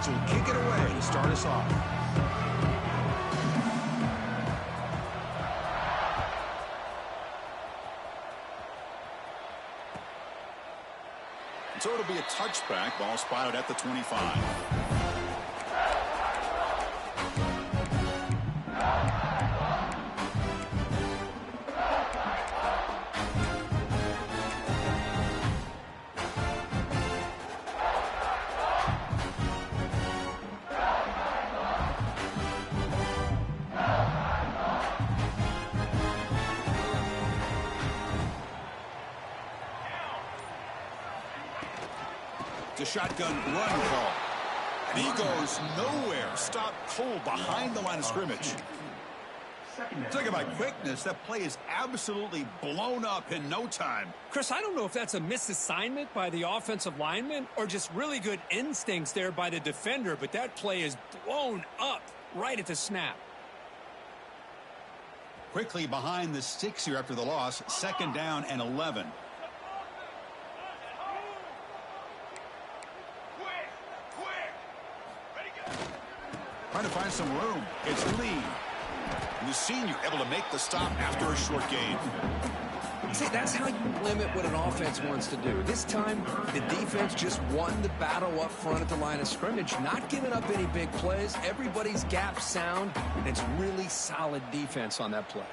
Backs will kick it away to start us off. So it'll be a touchback. Ball spotted at the 25. The shotgun run call. And he goes nowhere. Stop cold behind the line of scrimmage. Talk about quickness. That play is absolutely blown up in no time. Chris, I don't know if that's a misassignment by the offensive lineman or just really good instincts there by the defender, but that play is blown up right at the snap. Quickly behind the sticks here after the loss. 2nd down and 11. Trying to find some room. It's Lee. And the senior able to make the stop after a short gain. See, that's how you limit what an offense wants to do. This time, the defense just won the battle up front at the line of scrimmage, not giving up any big plays. Everybody's gap sound, and it's really solid defense on that play.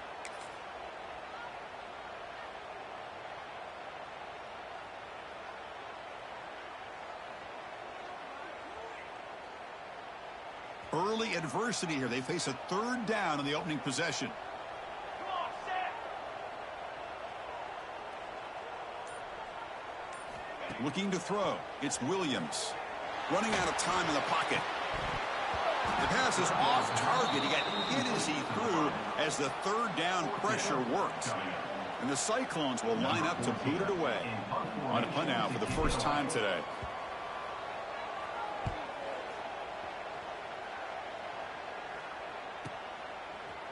Early adversity here. They face a 3rd down in the opening possession. Looking to throw. It's Williams. Running out of time in the pocket. The pass is off target. He got hit as he threw as the 3rd down pressure worked. And the Cyclones will line up to boot it away. On a punt now for the first time today.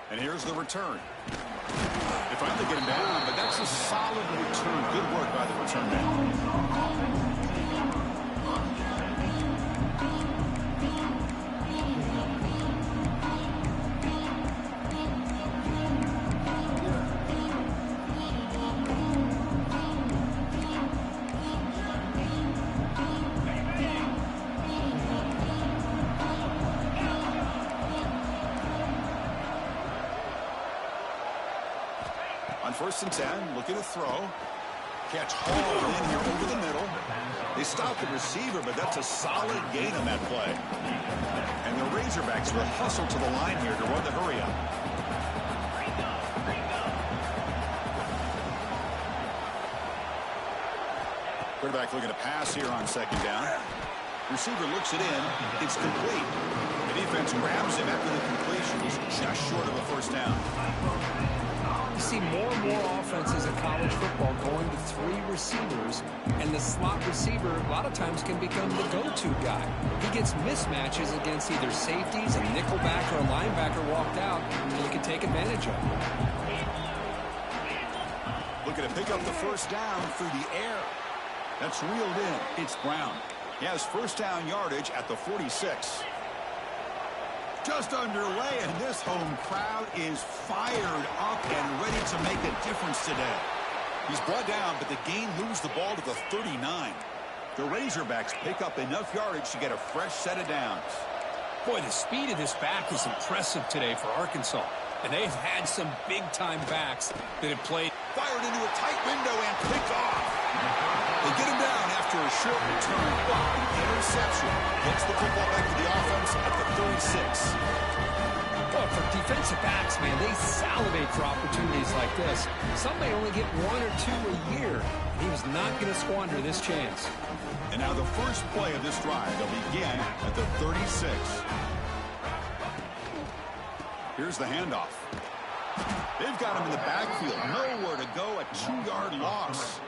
And here's the return. They finally get him down, but that's a solid return. Good work by the return man. On 1st and 10, looking to throw. Catch hauled in here over the middle. They stop the receiver, but that's a solid gain on that play. And the Razorbacks will hustle to the line here to run the hurry up. Quarterback looking to pass here on 2nd down. Receiver looks it in. It's complete. The defense grabs him after the completion. He's just short of a 1st down. You see more and more offenses in college football going to 3 receivers, and the slot receiver a lot of times can become the go-to guy. He gets mismatches against either safeties, a nickelback, or a linebacker walked out, and he can take advantage of it. Looking to pick up the 1st down through the air. That's reeled in. It's Brown. He has 1st down yardage at the 46. Just underway, and this home crowd is fired up and ready to make a difference today. He's brought down, but the Gain moves the ball to the 39. The Razorbacks pick up enough yardage to get a fresh set of downs. Boy, the speed of this back is impressive today for Arkansas. And they've had some big-time backs that have played. Fired into a tight window and picked off. They get him down after a short return, but the interception gets the football back to the offense at the 36. Well, for defensive backs, man, they salivate for opportunities like this. Some may only get 1 or 2 a year. He was not going to squander this chance. And now the first play of this drive, they'll begin at the 36. Here's the handoff. They've got him in the backfield. Nowhere to go, a 2-yard loss.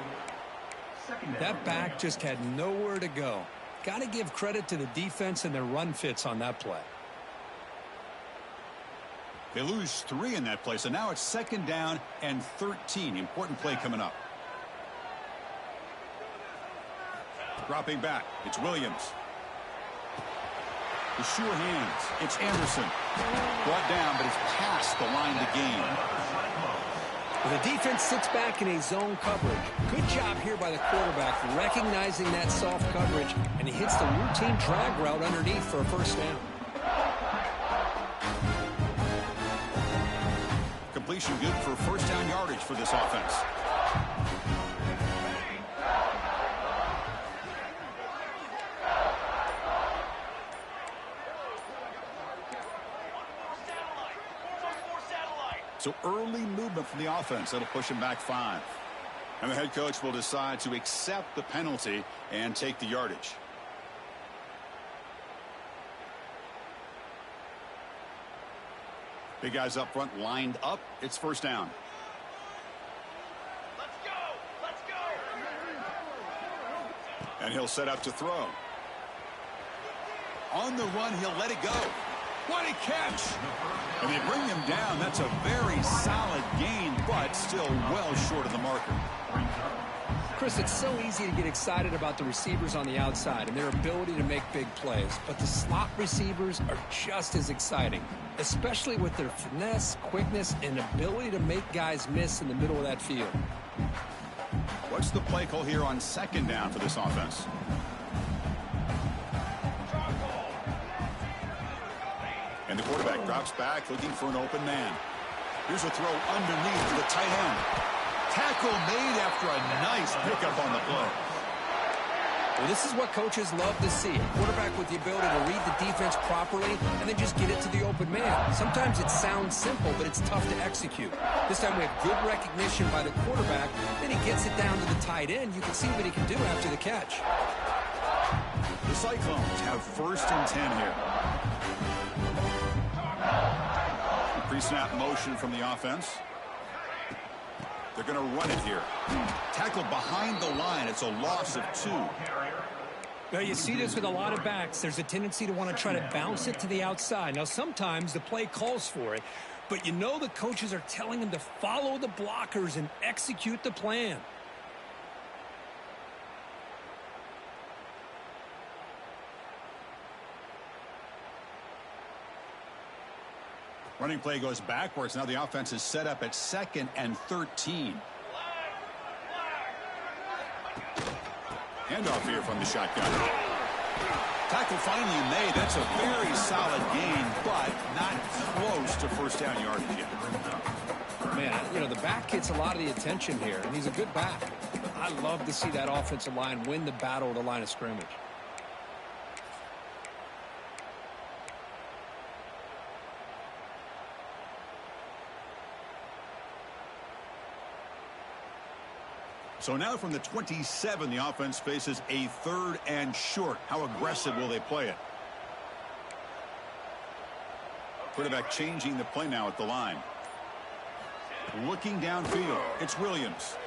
That back just had nowhere to go. Got to give credit to the defense and their run fits on that play. They lose 3 in that play, so now it's 2nd down and 13. Important play coming up. Dropping back, it's Williams. The sure hands. It's Anderson. Brought down, but it's past the line to gain. Well, the defense sits back in a zone coverage. Good job here by the quarterback recognizing that soft coverage, and he hits the routine drag route underneath for a first down. Completion good for first down yardage for this offense. So early movement from the offense. That'll push him back 5. And the head coach will decide to accept the penalty and take the yardage. Big guys up front lined up. It's first down. Let's go! Let's go! And he'll set up to throw. On the run, he'll let it go. What a catch! And they bring him down. That's a very solid gain, but still well short of the marker. Chris, it's so easy to get excited about the receivers on the outside and their ability to make big plays, but the slot receivers are just as exciting, especially with their finesse, quickness, and ability to make guys miss in the middle of that field. What's the play call here on second down for this offense? And the quarterback drops back, looking for an open man. Here's a throw underneath to the tight end. Tackle made after a nice pickup on the play. Well, this is what coaches love to see. A quarterback with the ability to read the defense properly and then just get it to the open man. Sometimes it sounds simple, but it's tough to execute. This time we have good recognition by the quarterback. Then he gets it down to the tight end. You can see what he can do after the catch. The Cyclones have first and 10 here. Pre-snap motion from the offense. They're going to run it here. Tackle behind the line. It's a loss of 2. Well, you see this with a lot of backs. There's a tendency to want to try to bounce it to the outside. Now, sometimes the play calls for it, but you know the coaches are telling them to follow the blockers and execute the plan. Running play goes backwards. Now the offense is set up at 2nd and 13. Handoff here from the shotgun. Tackle finally made. That's a very solid gain, but not close to first down yardage yet. Man, you know, the back gets a lot of the attention here, and he's a good back. I love to see that offensive line win the battle at the line of scrimmage. So now from the 27, the offense faces a 3rd and short. How aggressive will they play it? Quarterback changing the play now at the line. Looking downfield, it's Williams.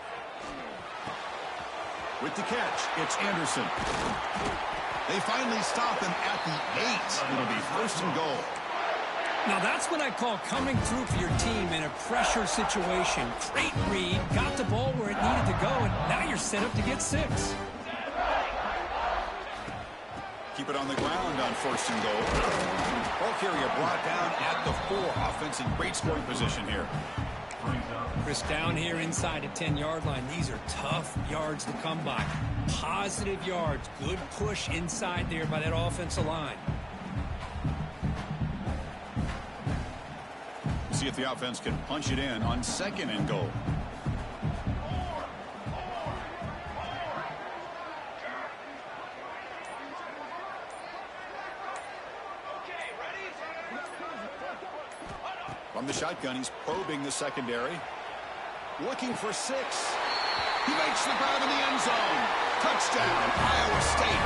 With the catch, it's Anderson. They finally stop him at the 8. It'll be first and goal. Now, that's what I call coming through for your team in a pressure situation. Great read, got the ball where it needed to go, and now you're set up to get 6. Keep it on the ground on first and goal. Ball carrier brought down at the 4. Offense in great scoring position here. Chris, down here inside the 10-yard line, these are tough yards to come by. Positive yards, good push inside there by that offensive line. See if the offense can punch it in on 2nd and goal. From the shotgun, he's probing the secondary. Looking for 6. He makes the grab in the end zone. Touchdown, Iowa State.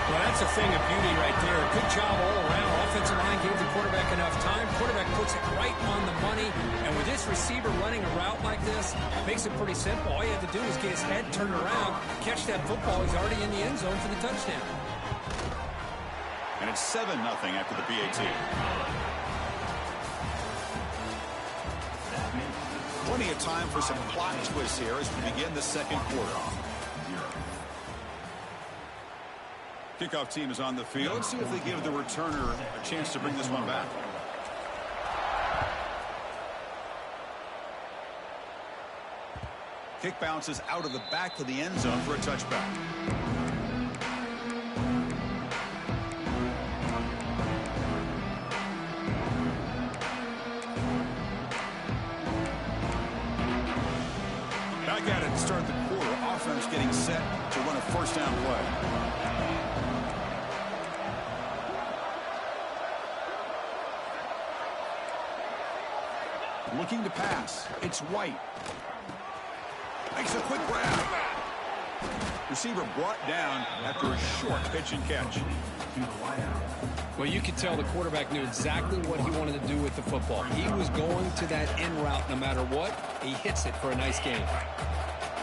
Well, that's a thing of beauty right there. Good job all around. Offensive line gave the quarterback enough time. Quarterback puts it right on the money. And with this receiver running a route like this, makes it pretty simple. All you have to do is get his head turned around, catch that football. He's already in the end zone for the touchdown. And it's 7-0 after the PAT. Plenty of time for some plot twists here as we begin the second quarter. Kickoff team is on the field. Let's see if they give the returner a chance to bring this one back. Kick bounces out of the back of the end zone for a touchback. Back at it to start the quarter. Offense getting set to run a first down play. Looking to pass. It's White. Makes a quick grab. Receiver brought down after a short pitch and catch. Well, you could tell the quarterback knew exactly what he wanted to do with the football. He was going to that in route no matter what. He hits it for a nice gain.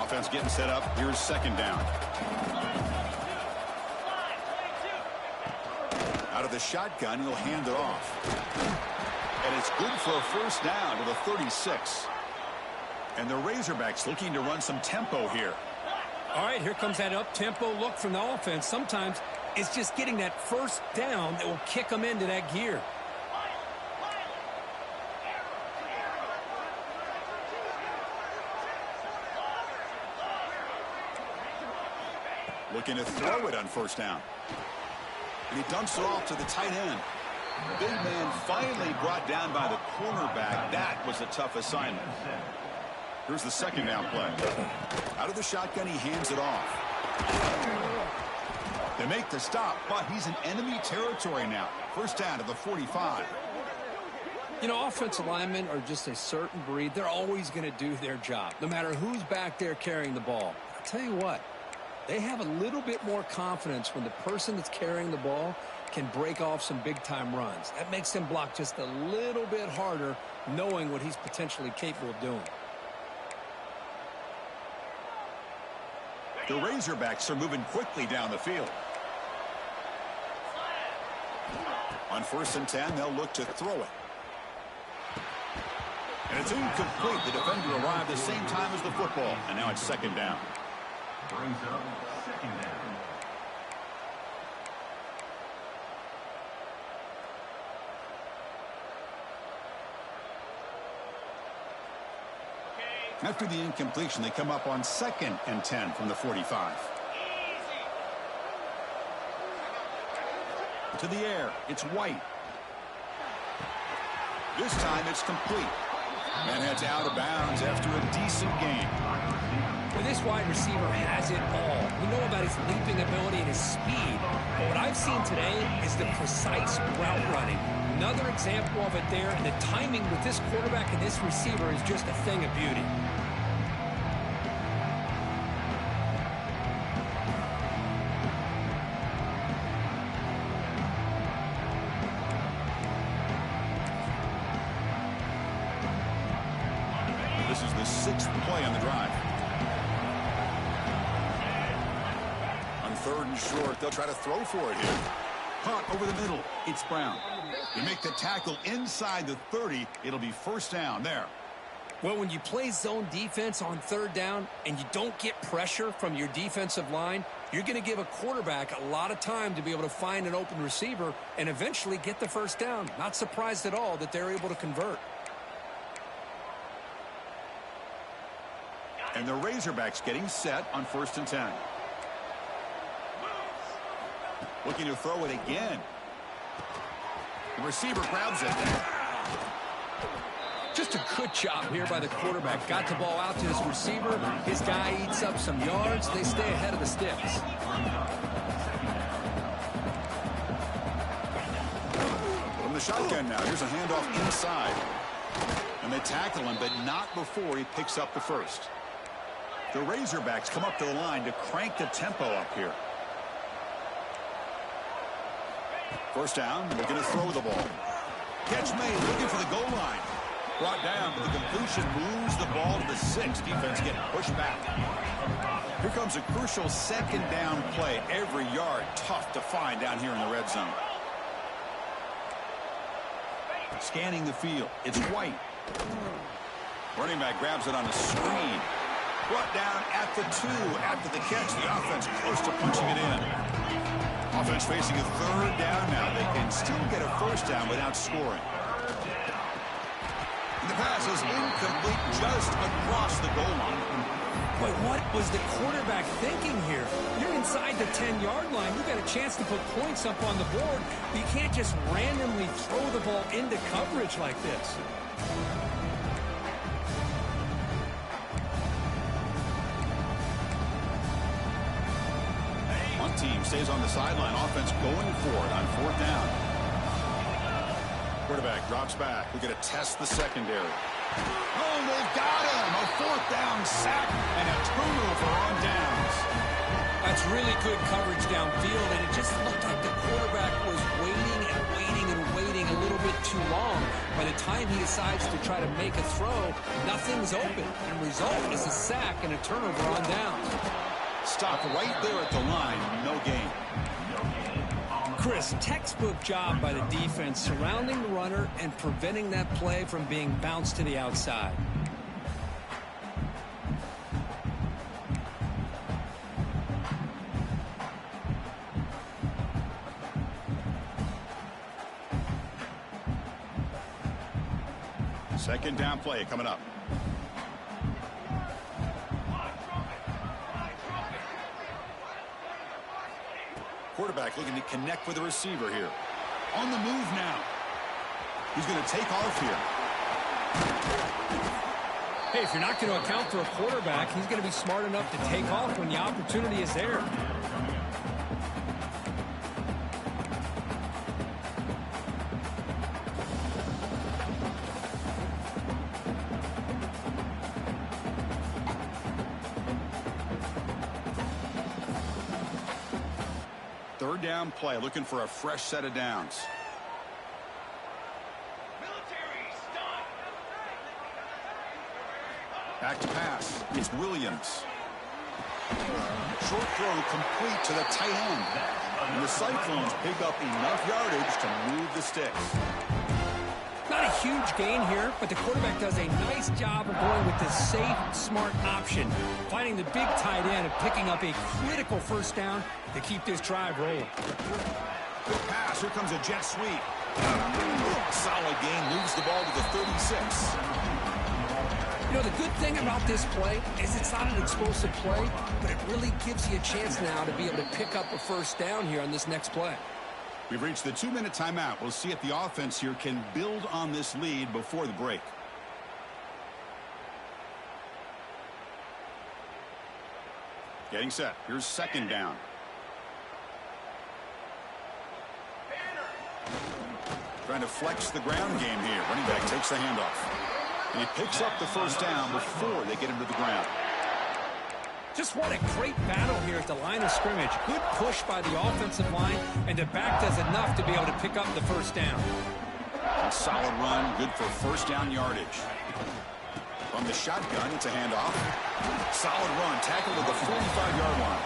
Offense getting set up. Here's second down. Out of the shotgun, he'll hand it off. And it's good for a first down to the 36. And the Razorbacks looking to run some tempo here. All right, here comes that up-tempo look from the offense. Sometimes it's just getting that first down that will kick them into that gear. Looking to throw it on first down. And he dumps it off to the tight end. Big man finally brought down by the cornerback. That was a tough assignment. Here's the second down play. Out of the shotgun, he hands it off. They make the stop, but he's in enemy territory now. First down to the 45. You know, offensive linemen are just a certain breed. They're always going to do their job, no matter who's back there carrying the ball. I'll tell you what, they have a little bit more confidence when the person that's carrying the ball can break off some big-time runs. That makes them block just a little bit harder, knowing what he's potentially capable of doing. The Razorbacks are moving quickly down the field. On 1st and 10, they'll look to throw it. And it's incomplete. The defender arrived the same time as the football. And now it's second down. Brings up second down. After the incompletion, they come up on 2nd and 10 from the 45. To the air, it's White. This time it's complete. And heads out of bounds after a decent gain. Well, this wide receiver has it all. We know about his leaping ability and his speed. But what I've seen today is the precise route running. Another example of it there. And the timing with this quarterback and this receiver is just a thing of beauty. This is the 6th play on the drive. On 3rd and short, they'll try to throw for it here. Caught over the middle. It's Brown. They make the tackle inside the 30. It'll be first down there. Well, when you play zone defense on 3rd down and you don't get pressure from your defensive line, you're going to give a quarterback a lot of time to be able to find an open receiver and eventually get the first down. Not surprised at all that they're able to convert. And the Razorbacks getting set on 1st and 10. Looking to throw it again. The receiver grabs it. Just a good job here by the quarterback. Got the ball out to his receiver. His guy eats up some yards. They stay ahead of the sticks. From the shotgun now. Here's a handoff inside. And they tackle him, but not before he picks up the first. The Razorbacks come up to the line to crank the tempo up here. First down, looking to throw the ball. Catch made, looking for the goal line. Brought down, but the completion moves the ball to the 6. Defense getting pushed back. Here comes a crucial second down play. Every yard tough to find down here in the red zone. Scanning the field, it's White. Running back grabs it on a screen. Brought down at the 2. After the catch, the offense close to punching it in. Offense facing a third down now. They can still get a first down without scoring. And the pass is incomplete just across the goal line. But what was the quarterback thinking here? You're inside the 10-yard line. You've got a chance to put points up on the board. But you can't just randomly throw the ball into coverage like this. One team stays on the sideline. Offense going for it on fourth down. Quarterback drops back. We're going to test the secondary. Oh, they've got him. A fourth down sack and a turnover on downs. That's really good coverage downfield, and it just looked like the quarterback was waiting and waiting and waiting a little bit too long. By the time he decides to try to make a throw, nothing's open. And the result is a sack and a turnover on downs. Stop right there at the line. No gain. Chris, textbook job by the defense surrounding the runner and preventing that play from being bounced to the outside. Second down play coming up. Quarterback looking to connect with the receiver here. On the move now. He's going to take off here. Hey, if you're not going to account for a quarterback, he's going to be smart enough to take off when the opportunity is there. Third down play, looking for a fresh set of downs. Back to pass. It's Williams. Short throw complete to the tight end. And the Cyclones pick up enough yardage to move the sticks. Not a huge gain here, but the quarterback does a nice job of going with the safe, smart option, finding the big tight end and picking up a critical first down to keep this drive rolling. Good pass. Here comes a jet sweep. Solid gain. Moves the ball to the 36. You know, the good thing about this play is it's not an explosive play, but it really gives you a chance now to be able to pick up a first down here on this next play. We've reached the 2-minute timeout. We'll see if the offense here can build on this lead before the break. Getting set. Here's second down. Trying to flex the ground game here. Running back takes the handoff. And he picks up the first down before they get him to the ground. Just what a great battle here at the line of scrimmage. Good push by the offensive line, and the back does enough to be able to pick up the first down. A solid run, good for first down yardage. From the shotgun, it's a handoff. Solid run, tackled at the 45-yard line.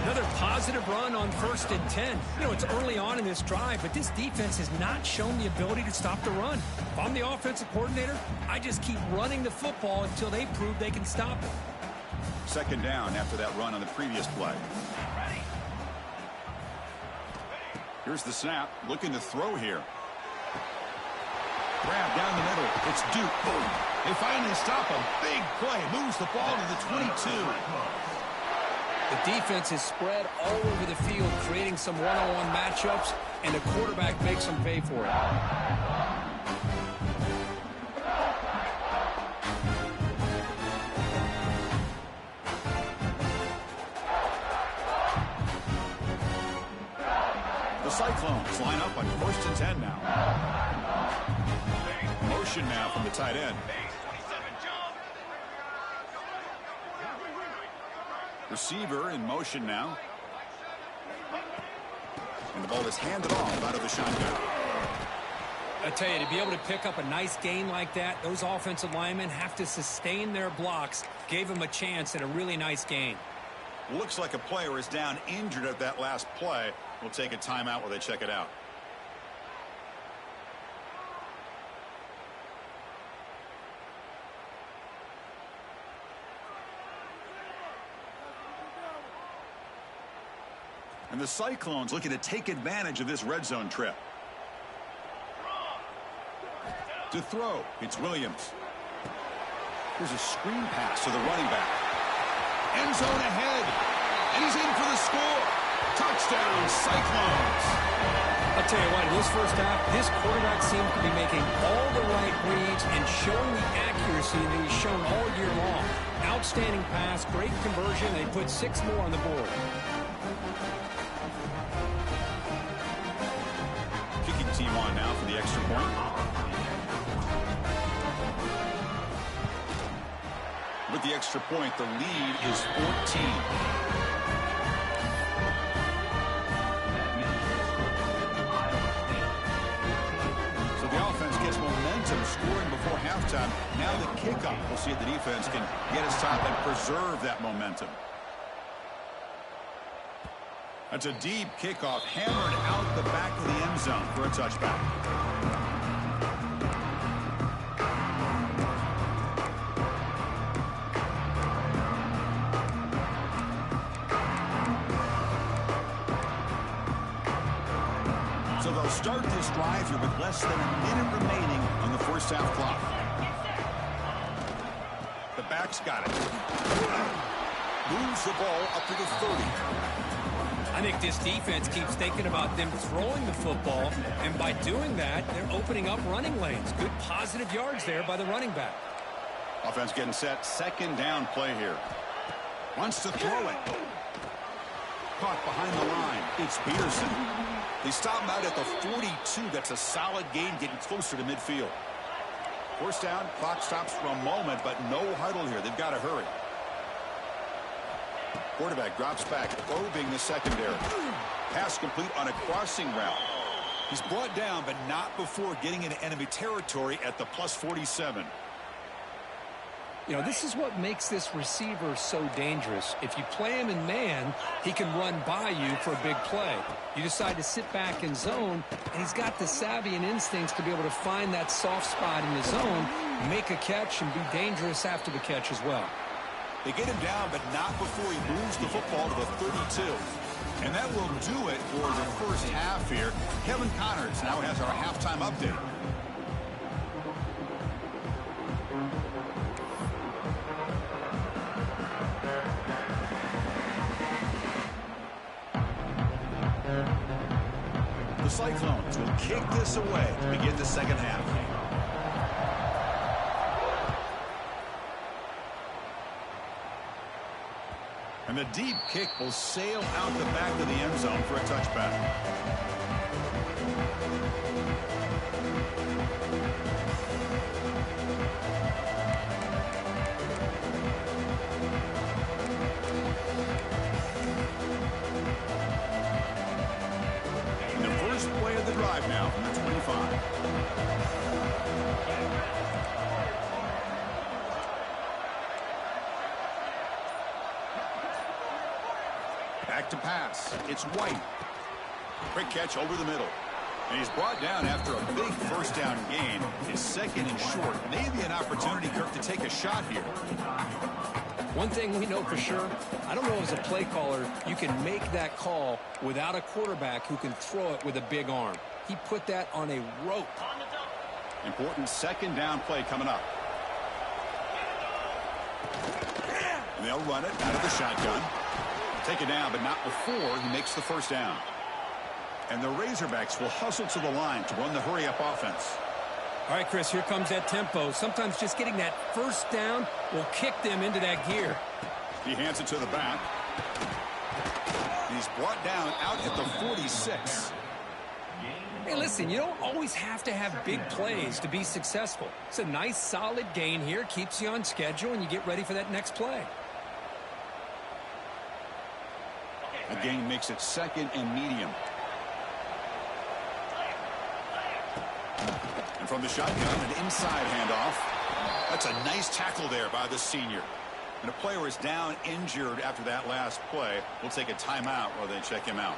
Another positive run on 1st and 10. You know, it's early on in this drive, but this defense has not shown the ability to stop the run. If I'm the offensive coordinator, I just keep running the football until they prove they can stop it. Second down after that run on the previous play. Here's the snap, looking to throw here. Grab down the middle. It's Duke. Boom. They finally stop a big play. Moves the ball to the 22. The defense is spread all over the field, creating some one-on-one matchups, and the quarterback makes them pay for it. The Cyclones line up on 1st and 10 now. Motion now from the tight end. Receiver in motion now. And the ball is handed off out of the shotgun. I tell you, to be able to pick up a nice gain like that, those offensive linemen have to sustain their blocks. Gave them a chance at a really nice gain. Looks like a player is down injured at that last play. We'll take a timeout while they check it out. And the Cyclones looking to take advantage of this red zone trip. To throw, it's Williams. Here's a screen pass to the running back. End zone ahead. And he's in for the score. Touchdown, Cyclones. I'll tell you what, in this first half, this quarterback seems to be making all the right reads and showing the accuracy that he's shown all year long. Outstanding pass, great conversion. They put 6 more on the board. Kicking team on now for the extra point. With the extra point, the lead is 14. Gets momentum scoring before halftime. Now the kickoff. We'll see if the defense can get his top and preserve that momentum. That's a deep kickoff hammered out the back of the end zone for a touchback. So they'll start this drive here with less than a minute remaining on the first half clock. The back's got it. Moves the ball up to the 30. I think this defense keeps thinking about them throwing the football, and by doing that, they're opening up running lanes. Good positive yards there by the running back. Offense getting set. Second down play here. Wants to throw it. Caught behind the line. It's Peterson. They stop him out at the 42. That's a solid gain, getting closer to midfield. First down, clock stops for a moment, but no huddle here. They've got to hurry. Quarterback drops back, probing the secondary. Pass complete on a crossing route. He's brought down, but not before getting into enemy territory at the plus 47. You know, this is what makes this receiver so dangerous. If you play him in man, he can run by you for a big play. You decide to sit back in zone, and he's got the savvy and instincts to be able to find that soft spot in the zone, make a catch, and be dangerous after the catch as well. They get him down, but not before he moves the football to the 32. And that will do it for the first half here. Kevin Connors now has our halftime update. The Cyclones will kick this away to begin the second half. And the deep kick will sail out the back of the end zone for a touchback. And the first play of the drive now from the 25. Back to pass. It's White. Quick catch over the middle. And he's brought down after a big first down gain. His second and short. Maybe an opportunity, Kirk, to take a shot here. One thing we know for sure, I don't know as a play caller, you can make that call without a quarterback who can throw it with a big arm. He put that on a rope. Important second down play coming up. And they'll run it out of the shotgun. Take it down, but not before he makes the first down. And the Razorbacks will hustle to the line to run the hurry-up offense. All right, Chris, here comes that tempo. Sometimes just getting that first down will kick them into that gear. He hands it to the back. He's brought down out at the 46. Hey, listen, you don't always have to have big plays to be successful. It's a nice, solid gain here. Keeps you on schedule, and you get ready for that next play. A gain makes it second and medium. And from the shotgun, an inside handoff. That's a nice tackle there by the senior. And a player is down injured after that last play. We'll take a timeout while they check him out.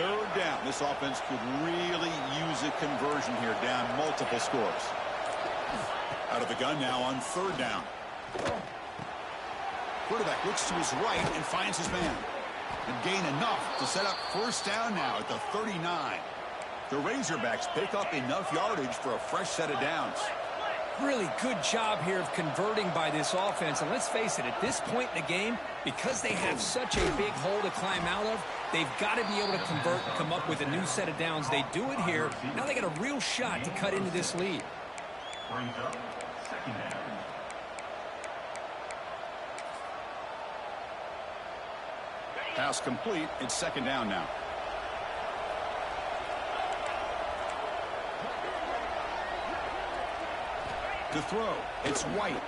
third down. This offense could really use a conversion here, down multiple scores. Out of the gun now on third down. Quarterback looks to his right and finds his man. And gain enough to set up first down now at the 39. The Razorbacks pick up enough yardage for a fresh set of downs. Really good job here of converting by this offense. And let's face it, at this point in the game, because they have such a big hole to climb out of, they've got to be able to convert and come up with a new set of downs. They do it here. Now they got a real shot to cut into this lead. Brings up second down. Pass complete. It's second down now. To throw, it's White.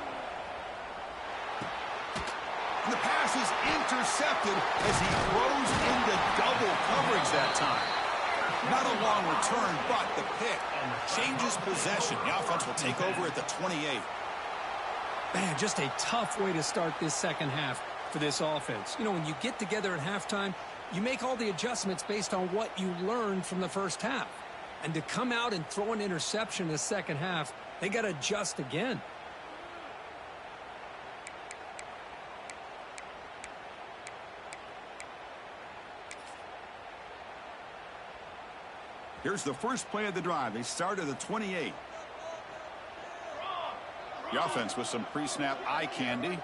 And the pass is intercepted as he throws into double coverage that time. Not a long return, but the pick changes possession. The offense will take over at the 28. Man, just a tough way to start this second half for this offense. You know, when you get together at halftime, you make all the adjustments based on what you learned from the first half. And to come out and throw an interception in the second half, they got to adjust again. Here's the first play of the drive. They start at the 28. The offense with some pre-snap eye candy.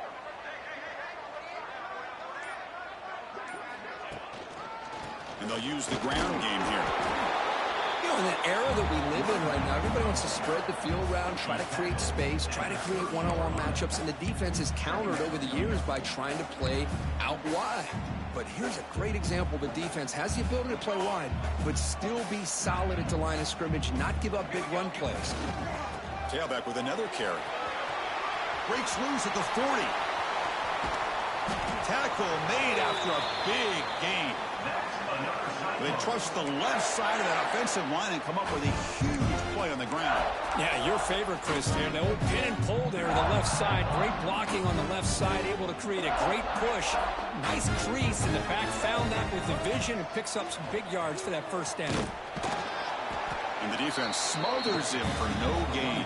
And they'll use the ground game here. You know, in the era that we live in right now, everybody wants to spread the field around, try to create space, try to create one-on-one matchups, and the defense is countered over the years by trying to play out wide. But here's a great example. The defense has the ability to play wide, but still be solid at the line of scrimmage, not give up big run plays. Tailback with another carry. Breaks loose at the 40. Tackle made after a big gain. They trust the left side of that offensive line and come up with a huge play on the ground. Yeah, your favorite, Chris, there. The old pin and pull there to the left side. Great blocking on the left side, able to create a great push. Nice crease in the back. Found that with the vision and picks up some big yards for that first down. And the defense smothers him for no gain.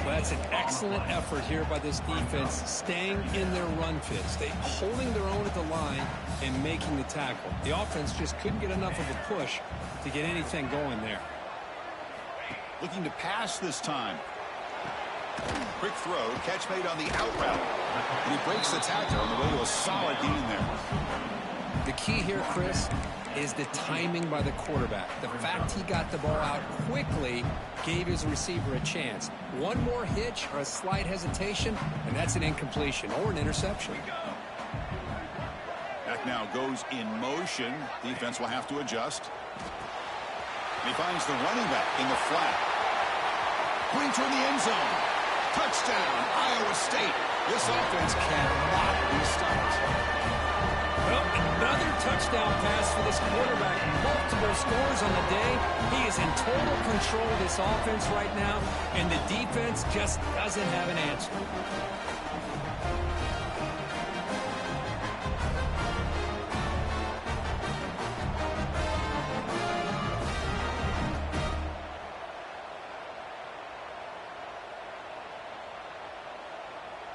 Well, that's an excellent effort here by this defense, staying in their run fits. They holding their own at the line and making the tackle. The offense just couldn't get enough of a push to get anything going there. Looking to pass this time. Quick throw, catch made on the out route. And he breaks the tackle on the way to a solid gain there. The key here, Chris, is the timing by the quarterback. The fact he got the ball out quickly gave his receiver a chance. One more hitch or a slight hesitation, and that's an incompletion or an interception. Back now goes in motion. Defense will have to adjust. And he finds the running back in the flat. Going toward the end zone. Touchdown, Iowa State. This offense cannot be stopped. Well, another touchdown pass for this quarterback. Multiple scores on the day. He is in total control of this offense right now, and the defense just doesn't have an answer.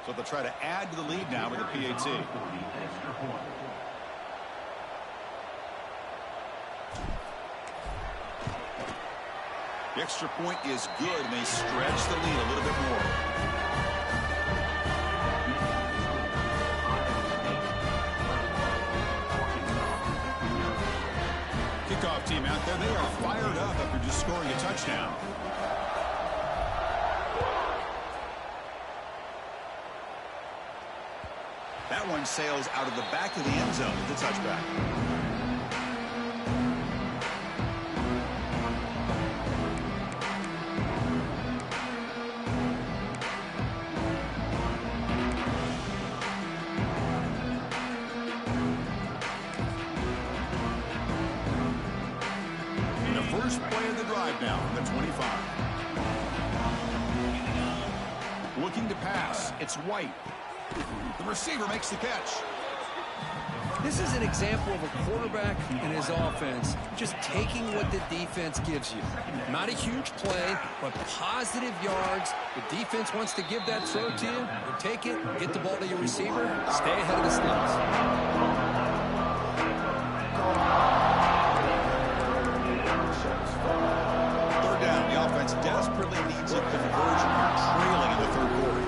So they'll try to add to the lead now with the PAT. The extra point is good, and they stretch the lead a little bit more. Kickoff team out there, they are fired up after just scoring a touchdown. That one sails out of the back of the end zone with the touchback. First play of the drive now from the 25. Looking to pass. It's White. The receiver makes the catch. This is an example of a quarterback and his offense just taking what the defense gives you. Not a huge play, but positive yards. The defense wants to give that throw to you. You take it, get the ball to your receiver, stay ahead of the sticks. Third down, the offense desperately needs a conversion here, trailing in the third quarter.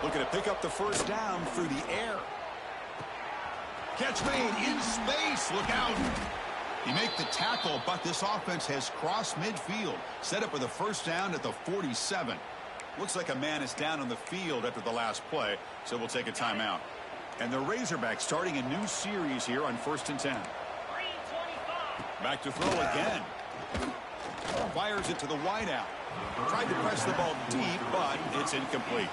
Looking to pick up the first down through the air. Catch made in space. Look out. He make the tackle, but this offense has crossed midfield. Set up with a first down at the 47. Looks like a man is down on the field after the last play, so we'll take a timeout. And the Razorbacks starting a new series here on 1st and 10. Back to throw again. Fires it to the wideout. Tried to press the ball deep, but it's incomplete.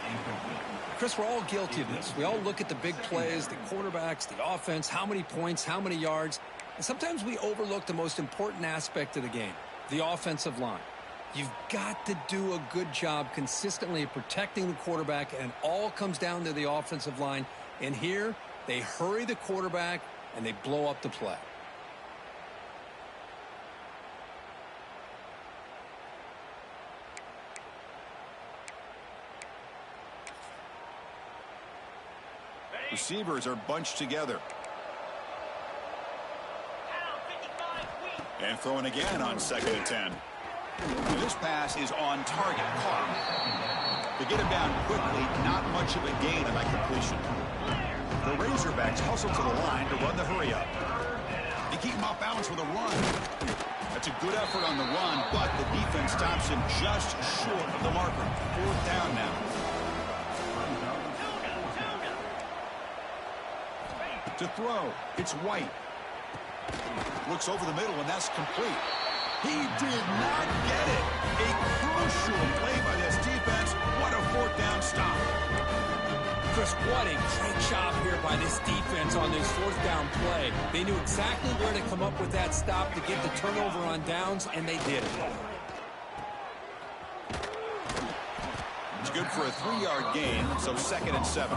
Chris, we're all guilty of this. We all look at the big plays, the quarterbacks, the offense, how many points, how many yards. And sometimes we overlook the most important aspect of the game, the offensive line. You've got to do a good job consistently protecting the quarterback, and it all comes down to the offensive line. And here, they hurry the quarterback, and they blow up the play. Receivers are bunched together. And throwing again on 2nd and 10. And this pass is on target. Caught. To get him down quickly, not much of a gain on that completion. The Razorbacks hustle to the line to run the hurry up. They keep him off balance with a run. That's a good effort on the run, but the defense stops him just short of the marker. 4th down now. To throw, it's White. Looks over the middle, and that's complete. He did not get it. A crucial play by this defense. What a 4th down stop. Chris, what a great job here by this defense on this 4th down play. They knew exactly where to come up with that stop to get the turnover on downs, and they did it. It's good for a 3-yard gain, so 2nd and 7.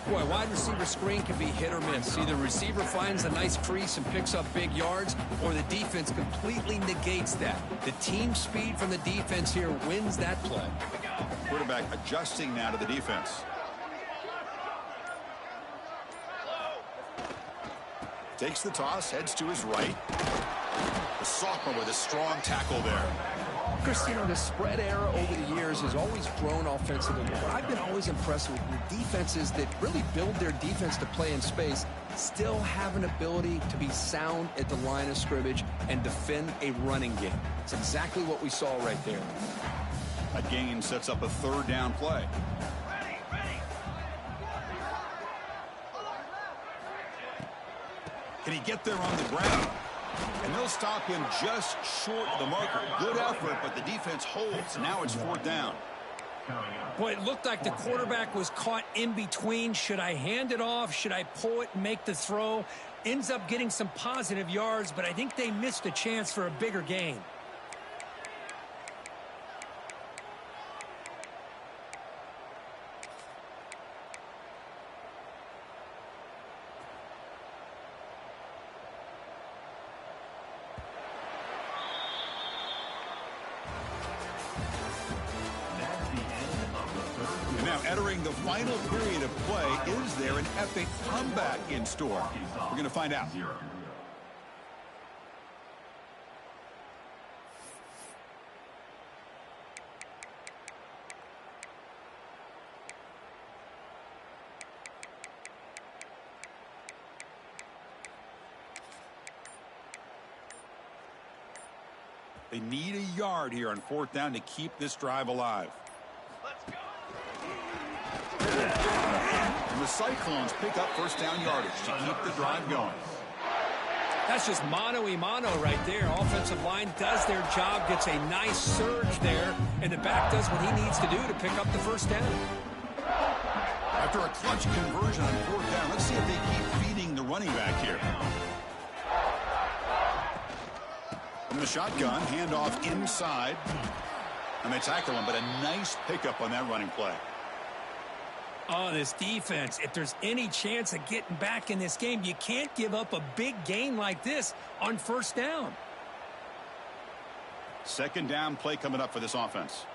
Boy, wide receiver screen can be hit or miss. Either receiver finds a nice crease and picks up big yards, or the defense completely negates that. The team speed from the defense here wins that play. Quarterback adjusting now to the defense. Takes the toss, heads to his right. The sophomore with a strong tackle there. Chris, you know, the spread era over the years has always grown offensively. But I've been always impressed with the defenses that really build their defense to play in space, still have an ability to be sound at the line of scrimmage and defend a running game. It's exactly what we saw right there. A gain sets up a 3rd down play. Can he get there on the ground? And they'll stop him just short of the marker. Good effort, but the defense holds. Now it's 4th down. Boy, it looked like the quarterback was caught in between. Should I hand it off? Should I pull it and make the throw? Ends up getting some positive yards, but I think they missed a chance for a bigger gain. Entering the final period of play, is there an epic comeback in store? We're going to find out. They need a yard here on 4th down to keep this drive alive. And the Cyclones pick up 1st down yardage to keep the drive going. That's just mano-a-mano right there. Offensive line does their job, gets a nice surge there, and the back does what he needs to do to pick up the 1st down. After a clutch conversion on 4th down, let's see if they keep feeding the running back here. From the shotgun, handoff inside. And they tackle him, but a nice pickup on that running play. Oh, this defense, if there's any chance of getting back in this game, you can't give up a big gain like this on first down. Second down play coming up for this offense.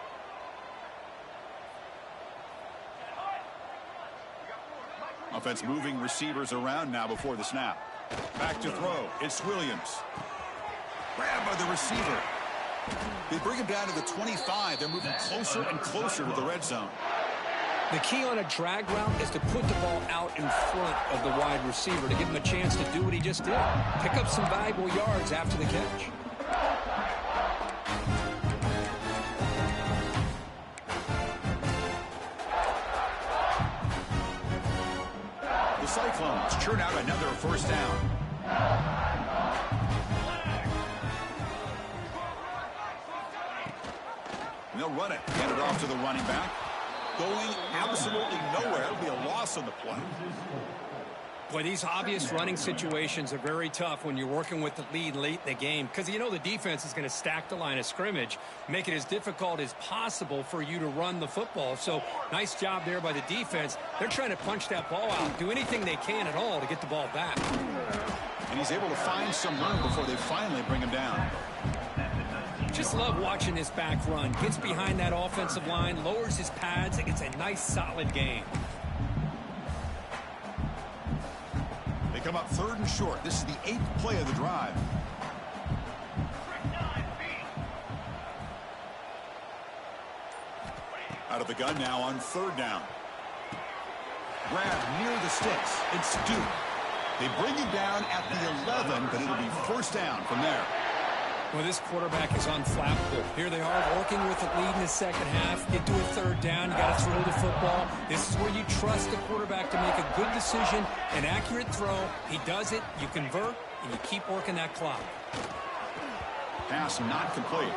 Offense moving receivers around now before the snap. Back to throw. It's Williams. Grabbed by the receiver. They bring him down to the 25. They're moving closer and closer to the red zone. The key on a drag route is to put the ball out in front of the wide receiver to give him a chance to do what he just did. Pick up some valuable yards after the catch. The Cyclones churn out another first down. And they'll run it. Hand it off to the running back. Going absolutely nowhere. It'll be a loss on the play. Boy, these obvious running situations are very tough when you're working with the lead late in the game because you know the defense is going to stack the line of scrimmage, make it as difficult as possible for you to run the football. So nice job there by the defense. They're trying to punch that ball out, do anything they can at all to get the ball back. And he's able to find some room before they finally bring him down. Just love watching this back run. Gets behind that offensive line, lowers his pads, and gets a nice solid gain. They come up third and short. This is the 8th play of the drive. Out of the gun now on third down. Grab near the sticks. It's Duke. They bring him down at the 11, but it'll be first down from there. Well, this quarterback is unflappable. Here they are working with the lead in the second half. Get to a third down. You got to throw the football. This is where you trust the quarterback to make a good decision, an accurate throw. He does it. You convert, and you keep working that clock. Pass not complete.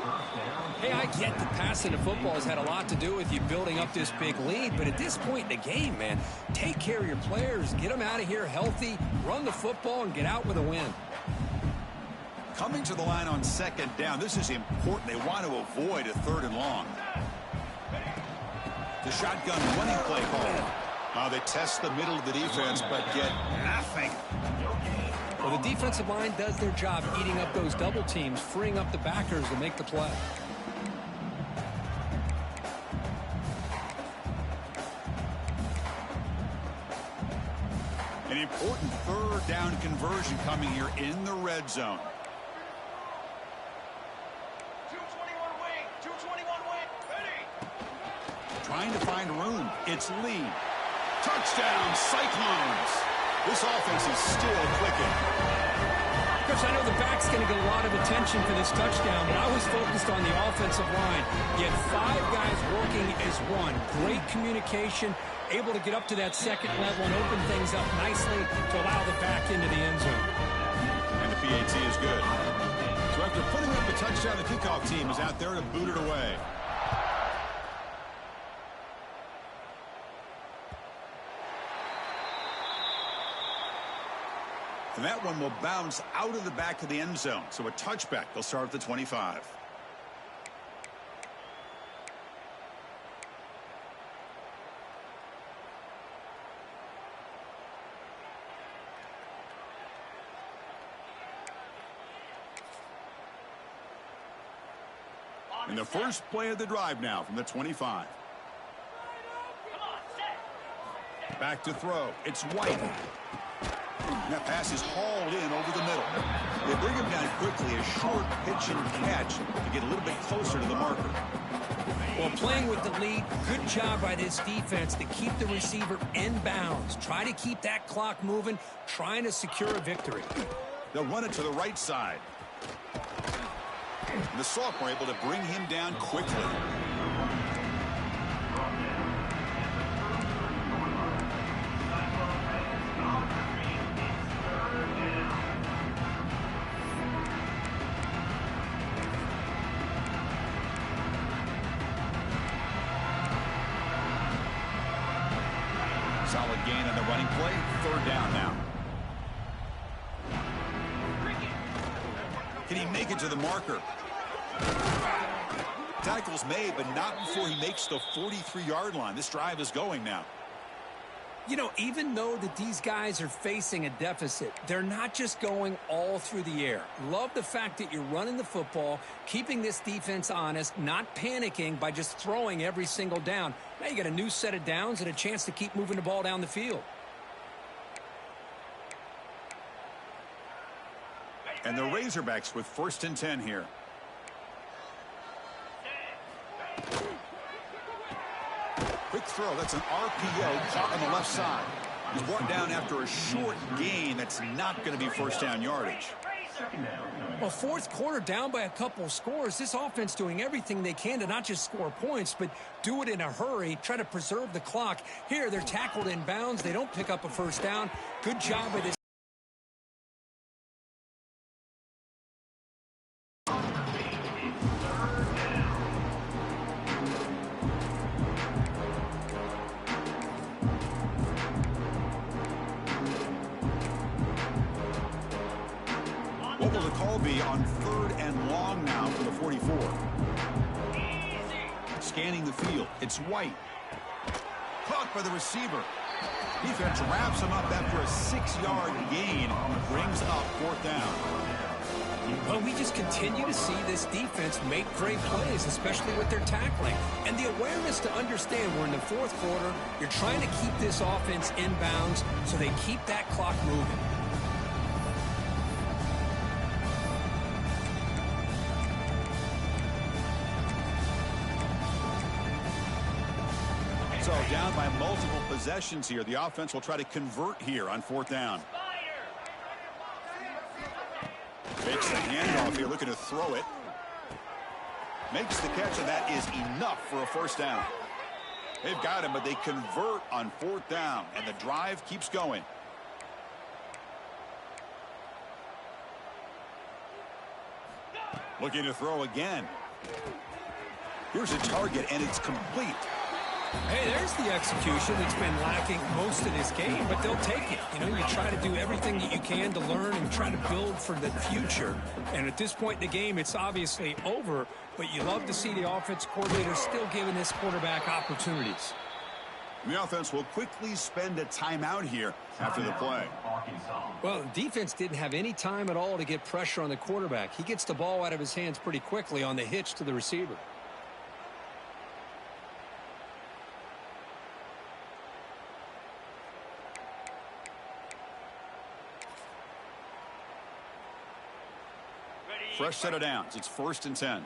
Hey, I get that passing the football has had a lot to do with you building up this big lead, but at this point in the game, man, take care of your players. Get them out of here healthy, run the football, and get out with a win. Coming to the line on second down. This is important. They want to avoid a third and long. The shotgun running play call. They test the middle of the defense, but get nothing. Well, the defensive line does their job eating up those double teams, freeing up the backers to make the play. An important third down conversion coming here in the red zone. Trying to find room. It's Lee. Touchdown, Cyclones. This offense is still clicking. Coach, I know the back's going to get a lot of attention for this touchdown, but I was focused on the offensive line. You had 5 guys working as one. Great communication, able to get up to that second level and open things up nicely to allow the back into the end zone. And the PAT is good. So after putting up the touchdown, the kickoff team is out there to boot it away. And that one will bounce out of the back of the end zone. So a touchback. They'll start at the 25. And the first play of the drive now from the 25. Back to throw. It's White. That pass is hauled in over the middle. They bring him down quickly, a short pitch and catch to get a little bit closer to the marker. Well, playing with the lead, good job by this defense to keep the receiver in bounds. Try to keep that clock moving, trying to secure a victory. They'll run it to the right side. And the sophomore able to bring him down quickly. Solid gain on the running play. Third down now. Can he make it to the marker? Tackle's made, but not before he makes the 43-yard line. This drive is going now. You know, even though that these guys are facing a deficit, they're not just going all through the air. Love the fact that you're running the football, keeping this defense honest, not panicking by just throwing every single down. Now you got a new set of downs and a chance to keep moving the ball down the field. And the Razorbacks with 1st and 10 here. Quick throw. That's an RPO caught on the left side. He's brought down after a short gain. That's not going to be 1st down yardage. Well, 4th quarter down by a couple of scores. This offense doing everything they can to not just score points, but do it in a hurry, try to preserve the clock. Here, they're tackled in bounds. They don't pick up a 1st down. Good job with this. What will the call be on 3rd and long now from the 44? Scanning the field. It's White. Caught by the receiver. Defense wraps him up after a 6-yard gain. Brings up 4th down. Well, we just continue to see this defense make great plays, especially with their tackling. And the awareness to understand we're in the 4th quarter. You're trying to keep this offense in bounds so they keep that clock moving. So down by multiple possessions here. The offense will try to convert here on 4th down. Makes the handoff here, looking to throw it. Makes the catch, and that is enough for a 1st down. They've got him, but they convert on 4th down, and the drive keeps going. Looking to throw again. Here's a target, and it's complete. Hey, there's the execution that's been lacking most of this game, but they'll take it. You know, you try to do everything that you can to learn and try to build for the future. And at this point in the game, it's obviously over, but you love to see the offense coordinator still giving this quarterback opportunities. The offense will quickly spend a timeout here after the play. Well, the defense didn't have any time at all to get pressure on the quarterback. He gets the ball out of his hands pretty quickly on the hitch to the receiver. Fresh set of downs. It's 1st and 10.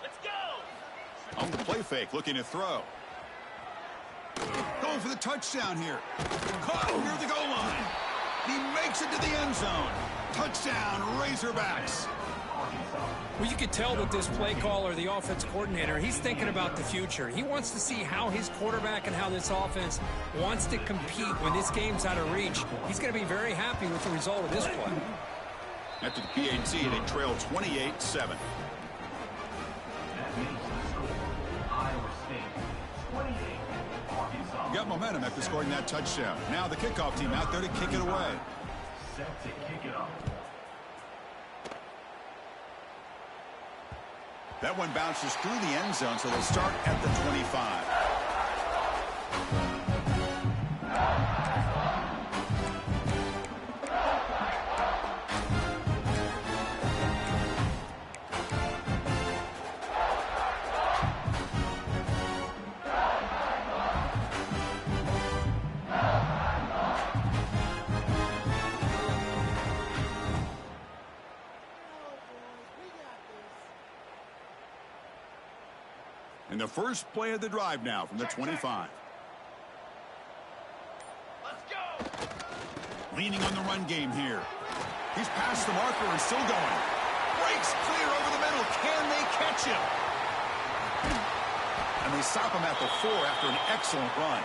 Let's go. On the play fake, looking to throw. Going for the touchdown here. Caught near the goal line. He makes it to the end zone. Touchdown, Razorbacks. Well, you could tell that this play caller, the offense coordinator, he's thinking about the future. He wants to see how his quarterback and how this offense wants to compete when this game's out of reach. He's going to be very happy with the result of this play. After the PAT, they trail 28-7. Got momentum after scoring that touchdown. Now the kickoff team out there to kick it away. Set to kick it off. That one bounces through the end zone, so they'll start at the 25. And the first play of the drive now from the 25. Let's go. Leaning on the run game here. He's past the marker and still going. Breaks clear over the middle. Can they catch him? And they stop him at the 4 after an excellent run.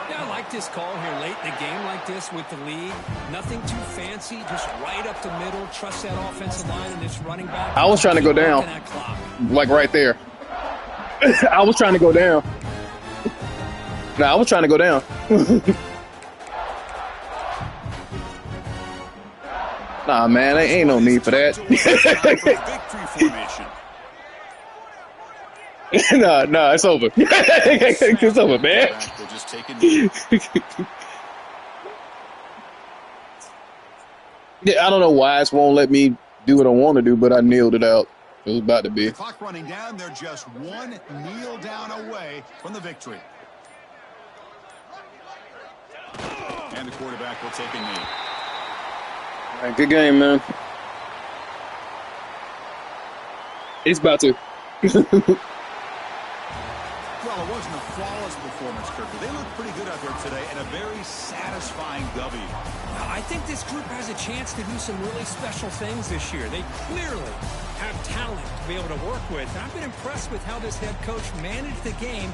Yeah, I like this call here late in the game like this with the lead. Nothing too fancy, just right up the middle. Trust that offensive line and this running back. I was trying to go down. Like right there. I was trying to go down. No, I was trying to go down. Nah, man, there ain't no need for that. Victory formation. Nah, it's over. It's over, man. Will just take a knee. Yeah, I don't know why it won't let me do what I want to do, but I nailed it out. It was about to be. The clock running down. They're just one kneel down away from the victory. And the quarterback will take a knee. All right, good game, man. It's about to. Well, it wasn't a flawless performance, Kirk, but they looked pretty good out there today and a very satisfying W. I think this group has a chance to do some really special things this year. They clearly have talent to be able to work with. And I've been impressed with how this head coach managed the game